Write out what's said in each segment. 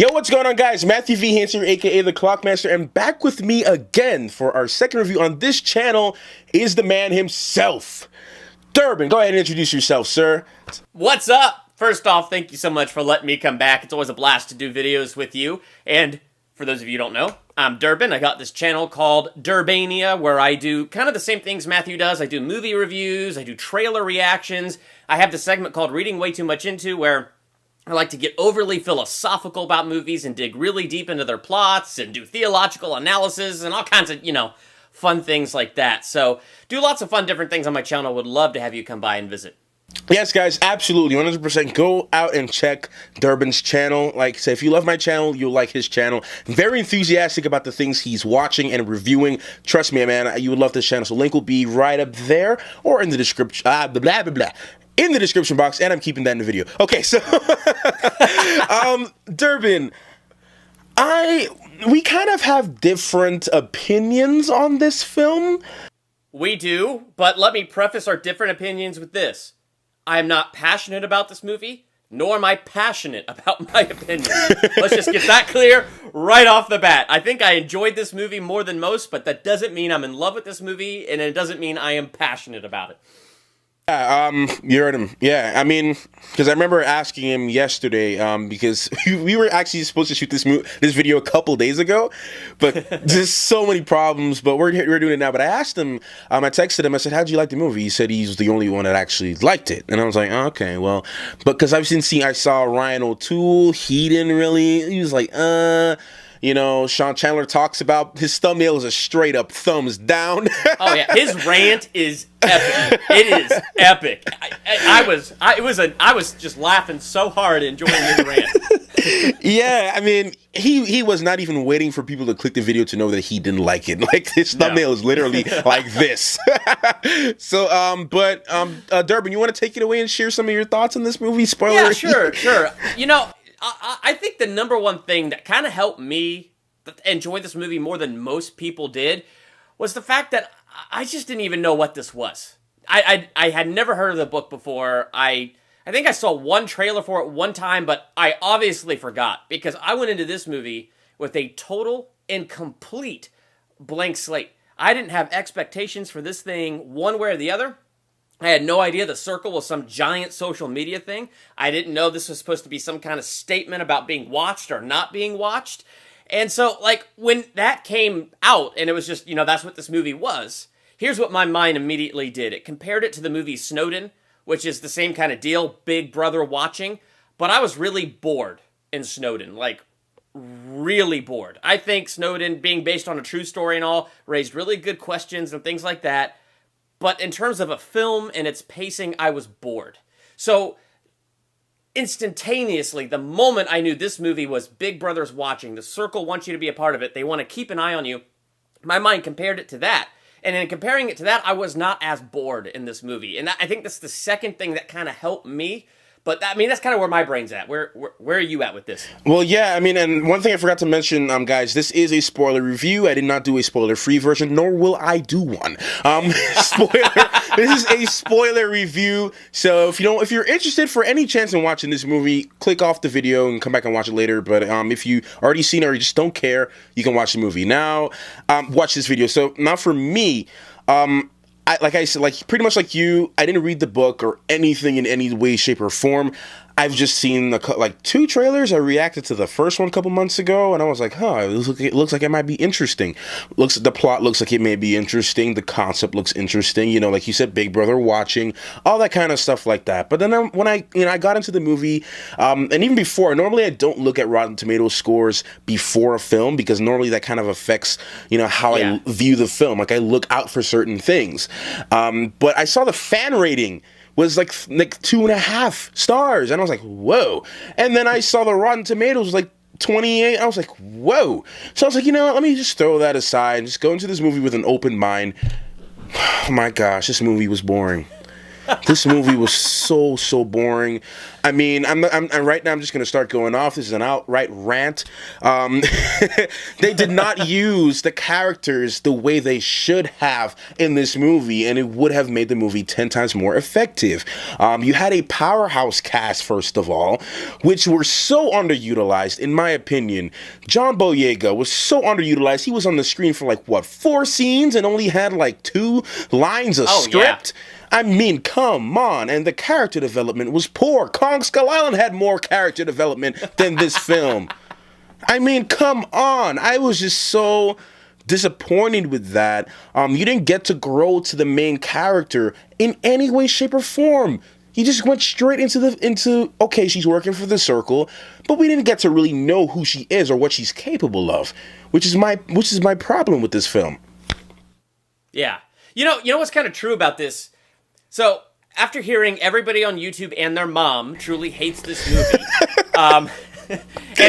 Yo, what's going on, guys? Matthew V. Hansen, aka the Clockmaster, and back with me again for our second review on this channel is the man himself. Durbin, go ahead and introduce yourself, sir. What's up? First off, thank you so much for letting me come back. It's always a blast to do videos with you. And for those of you who don't know, I'm Durbin. I got this channel called Durbania where I do kind of the same things Matthew does. I do movie reviews, I do trailer reactions. I have the segment called Reading Way Too Much Into where I like to get overly philosophical about movies and dig really deep into their plots and do theological analysis and all kinds of, fun things like that. So, do lots of fun different things on my channel. Would love to have you come by and visit. Yes, guys, absolutely, 100%. Go out and check Durbin's channel. Like I said, if you love my channel, you'll like his channel. Very enthusiastic about the things he's watching and reviewing. Trust me, man, you would love this channel. So, link will be right up there or in the description. Blah, blah, blah, blah. In the description box, and I'm keeping that in the video. Okay, so, Durbin, we kind of have different opinions on this film. We do, but let me preface our different opinions with this. I am not passionate about this movie, nor am I passionate about my opinion. Let's just get that clear right off the bat. I think I enjoyed this movie more than most, but that doesn't mean I'm in love with this movie, and it doesn't mean I am passionate about it. Yeah, you heard him. Yeah, I mean, because I remember asking him yesterday, because we were actually supposed to shoot this video a couple days ago, but there's so many problems, but we're doing it now. But I asked him, I texted him, I said, how'd you like the movie? He said he's the only one that actually liked it. And I was like, oh, okay, well, but because I saw Ryan O'Toole, he didn't really, he was like, Sean Chandler talks about his thumbnail is a straight up thumbs down. Oh yeah, his rant is epic. It is epic. I was just laughing so hard enjoying his rant. Yeah, I mean, he was not even waiting for people to click the video to know that he didn't like it. Like his thumbnail is literally like this. So, Durbin, you want to take it away and share some of your thoughts on this movie? Spoiler. Yeah, sure. I think the number one thing that kind of helped me enjoy this movie more than most people did was the fact that I just didn't even know what this was. I had never heard of the book before. I think I saw one trailer for it one time, but I obviously forgot because I went into this movie with a total and complete blank slate. I didn't have expectations for this thing one way or the other. I had no idea the circle was some giant social media thing. I didn't know this was supposed to be some kind of statement about being watched or not being watched. And so, when that came out, and it was just, that's what this movie was, here's what my mind immediately did. It compared it to the movie Snowden, which is the same kind of deal, Big Brother watching, but I was really bored in Snowden, really bored. I think Snowden, being based on a true story and all, raised really good questions and things like that. But in terms of a film and its pacing, I was bored. So, instantaneously, the moment I knew this movie was Big Brother's watching, the circle wants you to be a part of it, they want to keep an eye on you, my mind compared it to that. And in comparing it to that, I was not as bored in this movie. And I think that's the second thing that kind of helped me. But, that's kind of where my brain's at. Where are you at with this? Well, yeah, and one thing I forgot to mention, guys, this is a spoiler review. I did not do a spoiler-free version, nor will I do one. This is a spoiler review, so if you're interested for any chance in watching this movie, click off the video and come back and watch it later. But if you already seen it or you just don't care, you can watch the movie. Now, watch this video. So, now for me, I said, pretty much like you, I didn't read the book or anything in any way, shape, or form. I've just seen two trailers. I reacted to the first one a couple months ago, and I was like, it looks like it might be interesting. The plot looks like it may be interesting. The concept looks interesting. Like you said, Big Brother watching, all that kind of stuff like that. But then when I got into the movie, and even before, normally I don't look at Rotten Tomatoes scores before a film because normally that kind of affects, how I view the film. I look out for certain things. But I saw the fan rating was like 2.5 stars, and I was like, whoa. And then I saw the Rotten Tomatoes was 28. I was like, whoa. So I was like, let me just throw that aside and just go into this movie with an open mind. Oh my gosh, this movie was boring. This movie was so boring. I mean, I'm right now. I'm just gonna start going off. This is an outright rant. Um, they did not use the characters the way they should have in this movie, and it would have made the movie 10 times more effective. You had a powerhouse cast, first of all, which were so underutilized, in my opinion. John Boyega was so underutilized. He was on the screen for like what, 4 scenes, and only had like 2 lines of script. Yeah. I mean, come on. And the character development was poor. Kong Skull Island had more character development than this film. I mean, come on. I was just so disappointed with that. You didn't get to grow to the main character in any way, shape, or form. You just went straight into okay, she's working for the Circle, but we didn't get to really know who she is or what she's capable of, which is my problem with this film. Yeah. You know what's kind of true about this? So, after hearing everybody on YouTube and their mom truly hates this movie, and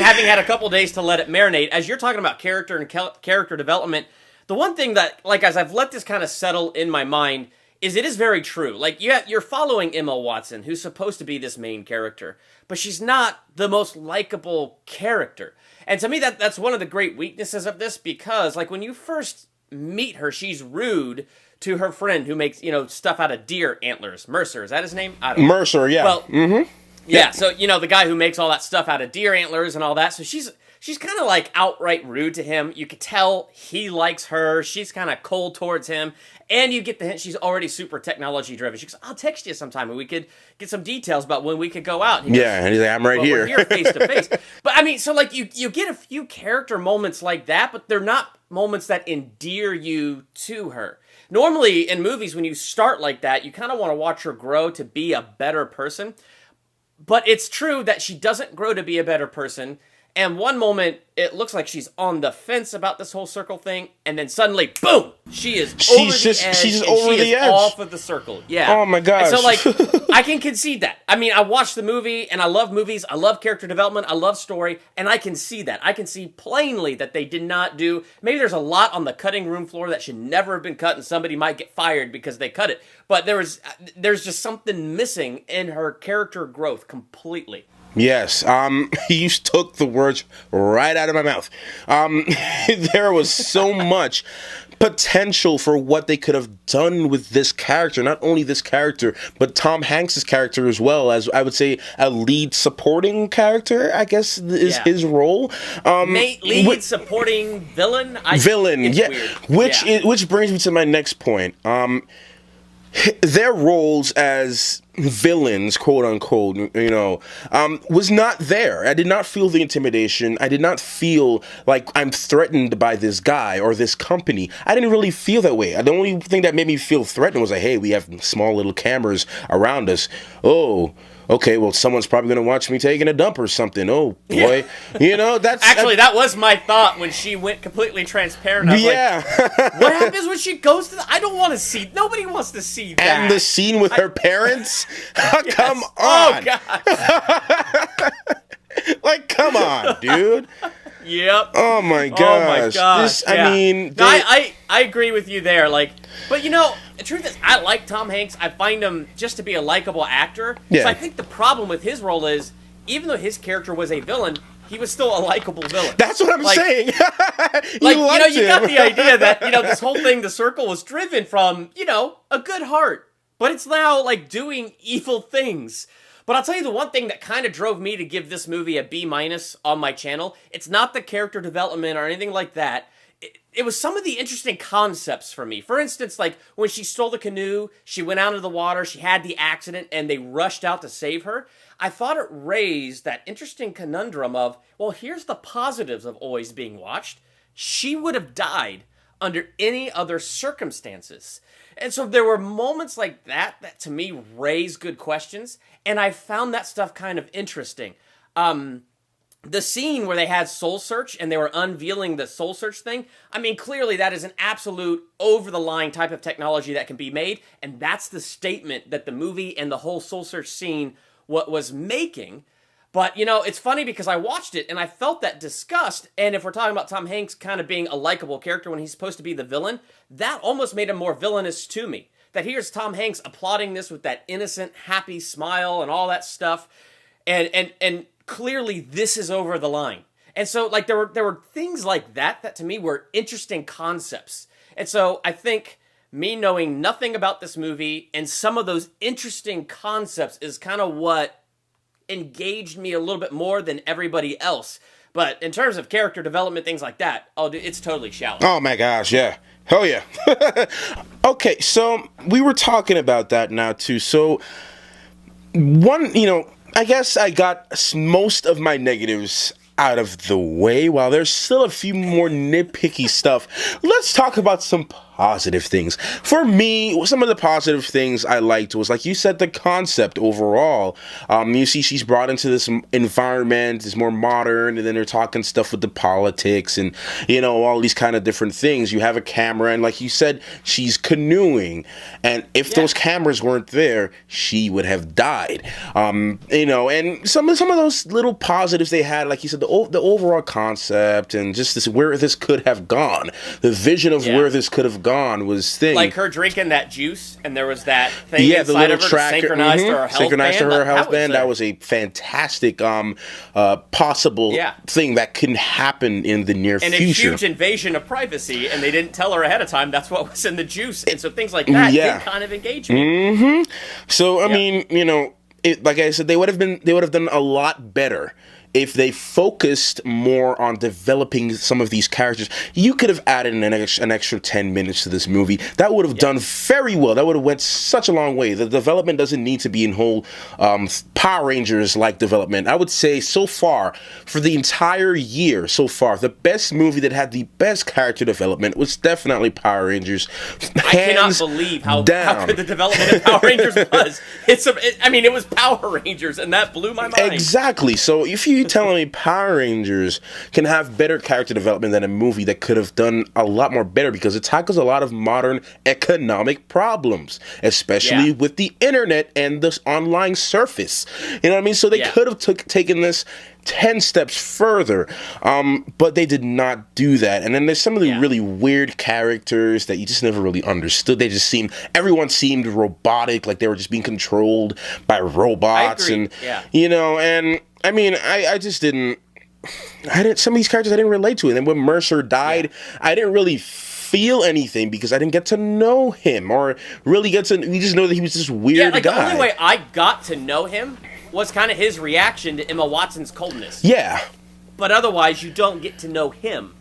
having had a couple days to let it marinate, as you're talking about character and character development, the one thing that, like, as I've let this kind of settle in my mind, is it is very true. Like, you're following Emma Watson, who's supposed to be this main character, but she's not the most likable character. And to me, that's one of the great weaknesses of this, because, like, when you first meet her, she's rude to her friend who makes, stuff out of deer antlers. Mercer, is that his name? I don't know. Mercer, yeah. Well, yeah, so, the guy who makes all that stuff out of deer antlers and all that, so she's kind of, like, outright rude to him. You could tell he likes her. She's kind of cold towards him. And you get the hint she's already super technology-driven. She goes, I'll text you sometime, and we could get some details about when we could go out. And and he's like, I'm right here. We're here face-to-face. But, I mean, so, like, you get a few character moments like that, but they're not moments that endear you to her. Normally, in movies, when you start like that, you kind of want to watch her grow to be a better person. But it's true that she doesn't grow to be a better person. And one moment, it looks like she's on the fence about this whole Circle thing, and then suddenly, boom! She's over the edge. Off of the Circle. Yeah. Oh my gosh. And so, like, I can concede that. I mean, I watched the movie, and I love movies. I love character development. I love story, and I can see that. I can see plainly that they did not do. Maybe there's a lot on the cutting room floor that should never have been cut, and somebody might get fired because they cut it. But there's just something missing in her character growth completely. Yes, you took the words right out of my mouth. There was so much potential for what they could have done with this character. Not only this character, but Tom Hanks' character as well, as I would say a lead supporting character, I guess is his role. Lead supporting villain? Villain, yeah. Weird. Which brings me to my next point. Their roles as villains, quote unquote, was not there. I did not feel the intimidation. I did not feel like I'm threatened by this guy or this company. I didn't really feel that way. The only thing that made me feel threatened was like, hey, we have small little cameras around us. Oh, okay, well, someone's probably going to watch me taking a dump or something. Oh, boy. That's... Actually, that was my thought when she went completely transparent. I was like, what happens when she goes to I don't want to see... Nobody wants to see that. And the scene with her parents? Yes. Come on. Oh, God. Like, come on, dude. Yep. Oh, my gosh. Oh, my gosh. I mean... No, I agree with you there. Like, but, the truth is, I like Tom Hanks. I find him just to be a likable actor. Yeah. So I think the problem with his role is, even though his character was a villain, he was still a likable villain. That's what I'm saying. You got the idea that, this whole thing, the Circle, was driven from, a good heart. But it's now, like, doing evil things. But I'll tell you the one thing that kind of drove me to give this movie a B- on my channel. It's not the character development or anything like that. It was some of the interesting concepts for me. For instance, like when she stole the canoe, she went out into the water, she had the accident, and they rushed out to save her. I thought it raised that interesting conundrum of, well, here's the positives of always being watched. She would have died under any other circumstances. And so there were moments like that to me raised good questions, and I found that stuff kind of interesting. The scene where they had Soul Search and they were unveiling the Soul Search thing, I mean, clearly that is an absolute over-the-line type of technology that can be made, and that's the statement that the movie and the whole Soul Search scene was making. But, it's funny because I watched it and I felt that disgust, and if we're talking about Tom Hanks kind of being a likable character when he's supposed to be the villain, that almost made him more villainous to me. that here's Tom Hanks applauding this with that innocent, happy smile and all that stuff, and clearly this is over the line. And so, like, there were things like that to me were interesting concepts. And so I think me knowing nothing about this movie and some of those interesting concepts is kind of what engaged me a little bit more than everybody else. But in terms of character development, things like that, oh, dude, it's totally shallow. Oh my gosh, yeah. Hell yeah. Okay, so we were talking about that now too. So I guess I got most of my negatives out of the way. While there's still a few more nitpicky stuff, let's talk about some positive things. For me, some of the positive things I liked was, like you said, the concept overall. You see she's brought into this environment, it's more modern, and then they're talking stuff with the politics and, all these kind of different things. You have a camera, and like you said, she's canoeing, and if those cameras weren't there, she would have died. And some of those little positives they had, like you said, the overall concept and just this, where this could have gone, the vision of where this could have gone was thing. Like her drinking that juice, and there was that thing inside the little of her tracker, synchronized to her health band. That was a fantastic possible thing that can happen in the near future. And a huge invasion of privacy, and they didn't tell her ahead of time that's what was in the juice. And so things like that did kind of engage me. So, I mean, like I said, they would have done a lot better if they focused more on developing some of these characters. You could have added an extra 10 minutes to this movie. That would have done very well. That would have went such a long way. The development doesn't need to be in whole Power Rangers-like development. I would say so far, for the entire year so far, the best movie that had the best character development was definitely Power Rangers. I cannot believe how good the development of Power Rangers was. It was Power Rangers, and that blew my mind. Exactly. So if you telling me Power Rangers can have better character development than a movie that could have done a lot more better, because it tackles a lot of modern economic problems, especially with the internet and this online surface. You know what I mean? So they could have taken this 10 steps further, but they did not do that. And then there's some of the really weird characters that you just never really understood. Everyone seemed robotic, like they were just being controlled by robots. And and I mean, I just didn't. Some of these characters I didn't relate to, and then when Mercer died, I didn't really feel anything because I didn't get to know him or really get to. We just know that he was this weird guy. The only way I got to know him was kind of his reaction to Emma Watson's coldness. Yeah, but otherwise, you don't get to know him.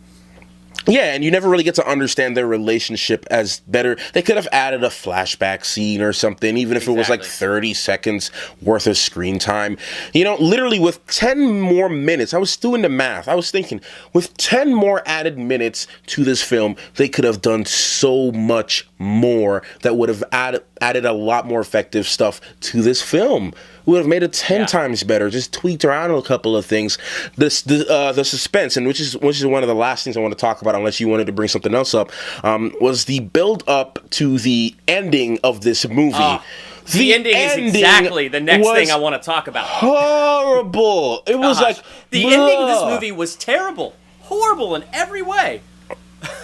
Yeah, and you never really get to understand their relationship as better. They could have added a flashback scene or something, even if it was like 30 seconds worth of screen time. Literally with 10 more minutes, I was doing the math. I was thinking, with 10 more added minutes to this film, they could have done so much more that would have added a lot more effective stuff to this film. Would have made it 10 times better. Just tweaked around a couple of things. The suspense, and which is one of the last things I want to talk about, unless you wanted to bring something else up, was the build up to the ending of this movie. The ending is exactly the next thing I want to talk about. Horrible. It was like the ending of this movie was terrible, horrible in every way.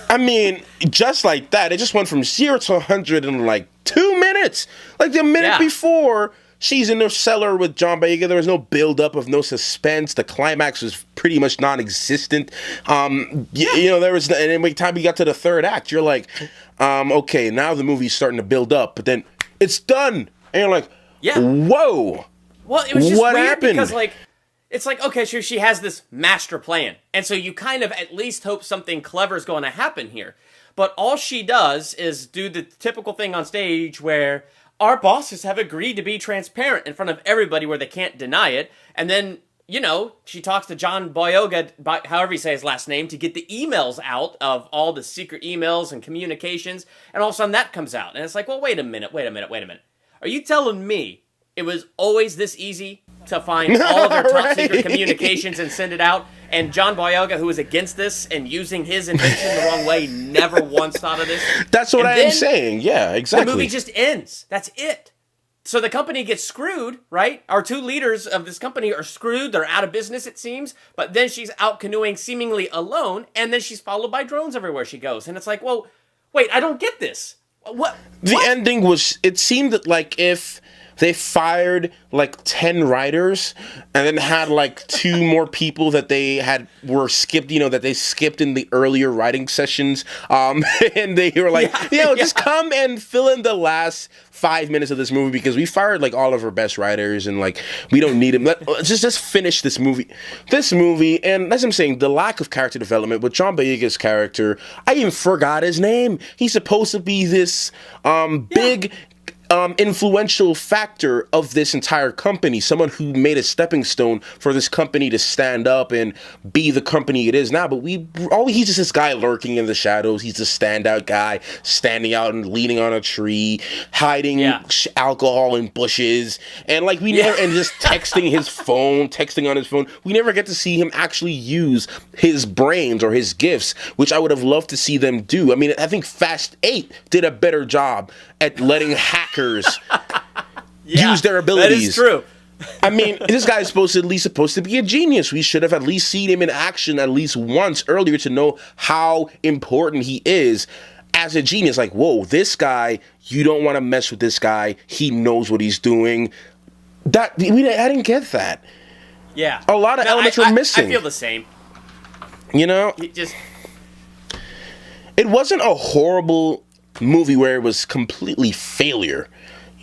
I mean, just like that, it just went from 0 to 100 in like 2 minutes. Like the minute before, she's in the cellar with John Boyega. There was no build-up of no suspense. The climax was pretty much non-existent. There was, and by the time we got to the third act, you're like, okay, now the movie's starting to build up, but then it's done, and you're like, whoa. Well, it was just what weird happened? Because it's like, okay, so she has this master plan, and so you kind of at least hope something clever is going to happen here. But all she does is do the typical thing on stage where our bosses have agreed to be transparent in front of everybody where they can't deny it. And then, she talks to John Boyega, however you say his last name, to get the emails out of all the secret emails and communications. And all of a sudden that comes out. And it's like, well, wait a minute. Are you telling me it was always this easy to find all of their top secret communications and send it out? And John Boyega, who is against this and using his invention the wrong way, never once thought of this. That's what I'm saying. Yeah, exactly. The movie just ends. That's it. So the company gets screwed, right? Our two leaders of this company are screwed. They're out of business, it seems. But then she's out canoeing seemingly alone, and then she's followed by drones everywhere she goes. And it's like, well, wait, I don't get this. What? The ending was, it seemed that like if they fired like 10 writers and then had like two more people that they had were skipped, that they skipped in the earlier writing sessions. And they were like, just come and fill in the last 5 minutes of this movie because we fired like all of our best writers and like we don't need them. Let's just finish this movie. And as I'm saying, the lack of character development with John Boyega's character, I even forgot his name. He's supposed to be this big influential factor of this entire company, someone who made a stepping stone for this company to stand up and be the company it is now. But he's just this guy lurking in the shadows. He's a standout guy, standing out and leaning on a tree, hiding alcohol in bushes, and like and just texting on his phone. We never get to see him actually use his brains or his gifts, which I would have loved to see them do. I mean, I think Fast 8 did a better job at letting hackers use their abilities. That is true. I mean, this guy is supposed to be a genius. We should have at least seen him in action at least once earlier to know how important he is as a genius. Like, whoa, this guy, you don't want to mess with this guy. He knows what he's doing. I didn't get that. Yeah. A lot of elements were missing. I feel the same. It wasn't a horrible movie where it was completely failure.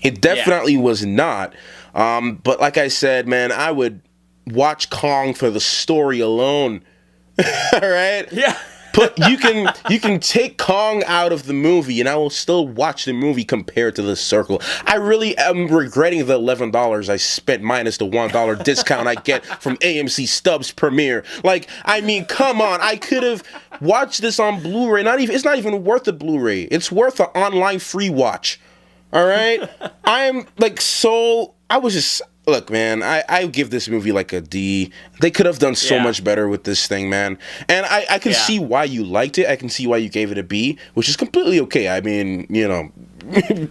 It definitely was not. But like I said, man, I would watch Kong for the story alone. All right? Yeah. You can take Kong out of the movie and I will still watch the movie compared to The Circle. I really am regretting the $11 I spent minus the $1 discount I get from AMC Stubs Premiere. Like, I mean, come on. I could have watched this on Blu-ray. It's not even worth the Blu-ray. It's worth an online free watch. All right? Look, man, I give this movie like a D. They could have done so much better with this thing, man. And I can see why you liked it. I can see why you gave it a B, which is completely okay. I mean,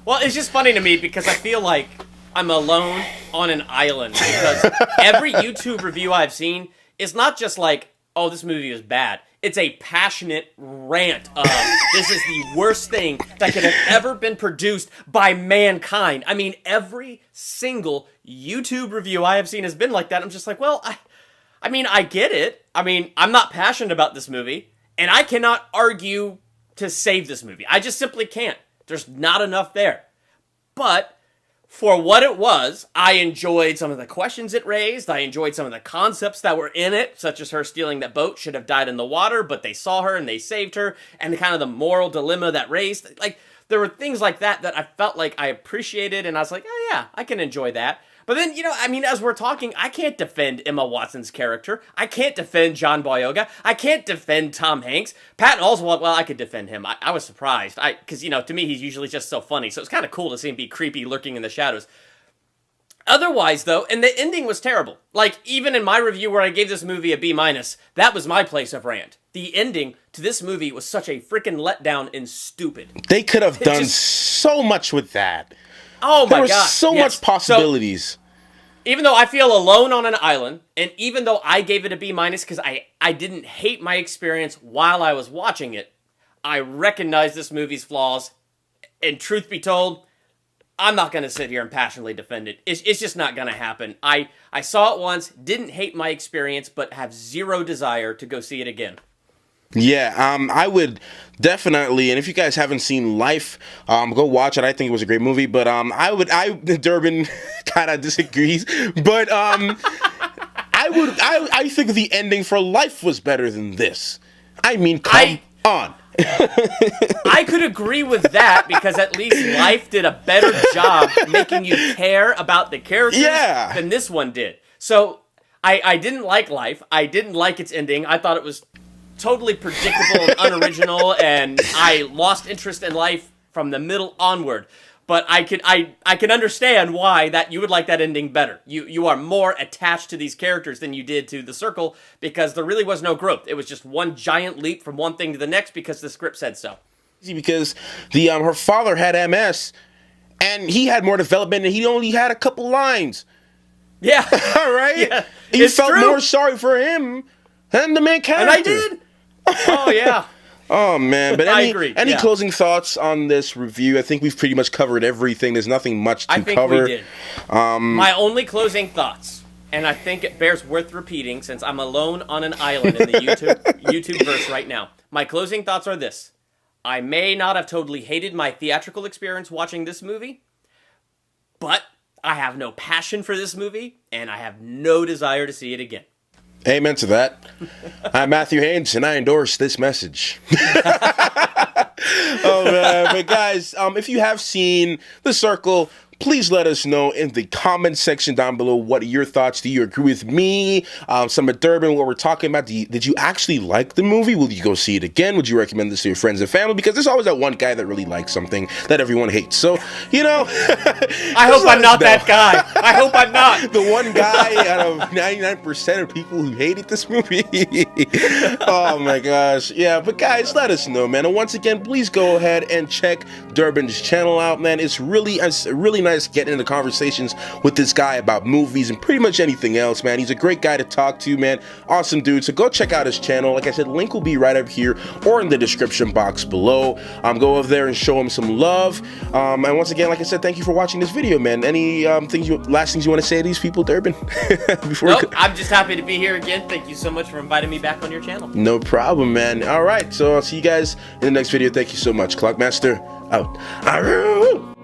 Well, it's just funny to me because I feel like I'm alone on an island because every YouTube review I've seen is not just like, oh, this movie is bad. It's a passionate rant of this is the worst thing that could have ever been produced by mankind. I mean, every single YouTube review I have seen has been like that. I'm just like, well, I mean, I get it. I mean, I'm not passionate about this movie, and I cannot argue to save this movie. I just simply can't. There's not enough there. But for what it was, I enjoyed some of the questions it raised. I enjoyed some of the concepts that were in it, such as her stealing that boat should have died in the water, but they saw her and they saved her, and the kind of the moral dilemma that raised. Like, there were things like that I felt like I appreciated, and I was like, oh yeah, I can enjoy that. But then, I mean, as we're talking, I can't defend Emma Watson's character. I can't defend John Boyega. I can't defend Tom Hanks. Patton Oswalt, well, I could defend him. I was surprised. Because, to me, he's usually just so funny. So it's kind of cool to see him be creepy, lurking in the shadows. Otherwise, though, and the ending was terrible. Like, even in my review where I gave this movie a B-, that was my place of rant. The ending to this movie was such a freaking letdown and stupid. They could have done so much with that. Oh my God. There was so much possibilities. So, even though I feel alone on an island, and even though I gave it a B- because I didn't hate my experience while I was watching it, I recognize this movie's flaws. And truth be told, I'm not going to sit here and passionately defend it. It's just not going to happen. I saw it once, didn't hate my experience, but have zero desire to go see it again. Yeah, I would definitely, and if you guys haven't seen Life, go watch it. I think it was a great movie, but Durbin kind of disagrees, but I think the ending for Life was better than this. I mean, come on. I could agree with that because at least Life did a better job making you care about the characters than this one did. So I didn't like Life. I didn't like its ending. I thought it was totally predictable and unoriginal, and I lost interest in Life from the middle onward. But I can understand why that you would like that ending better. You are more attached to these characters than you did to The Circle because there really was no growth. It was just one giant leap from one thing to the next because the script said so. Because her father had MS, and he had more development, and he only had a couple lines. Yeah. All right? Yeah, you felt more sorry for him than the main character. And I did. Oh, yeah. Oh man, but I any agree, any yeah. closing thoughts on this review? I think we've pretty much covered everything. There's nothing much to I think cover. we did. My only closing thoughts, and I think it bears worth repeating since I'm alone on an island in the YouTube verse right now. My closing thoughts are this. I may not have totally hated my theatrical experience watching this movie, but I have no passion for this movie, and I have no desire to see it again. Amen to that. I'm Matthew Haynes, and I endorse this message. Oh man, but guys, if you have seen The Circle, please let us know in the comment section down below what are your thoughts. Do you agree with me? Some of Durban, what we're talking about. Did you actually like the movie? Will you go see it again? Would you recommend this to your friends and family? Because there's always that one guy that really likes something that everyone hates. So, you know. I hope I'm not that guy. I hope I'm not. The one guy out of 99% of people who hated this movie. Oh my gosh. Yeah, but guys, let us know, man. And once again, please go ahead and check Durban's channel out, man. It's really nice getting into conversations with this guy about movies and pretty much anything else, man. He's a great guy to talk to, man. Awesome dude. So go check out his channel. Like I said, link will be right up here or in the description box below. Go over there and show him some love. And once again, like I said, thank you for watching this video, man. Any last things you want to say to these people, Durban? Nope, I'm just happy to be here again. Thank you so much for inviting me back on your channel. No problem, man. All right, so I'll see you guys in the next video. Thank you so much. Clockmaster out. Aroo!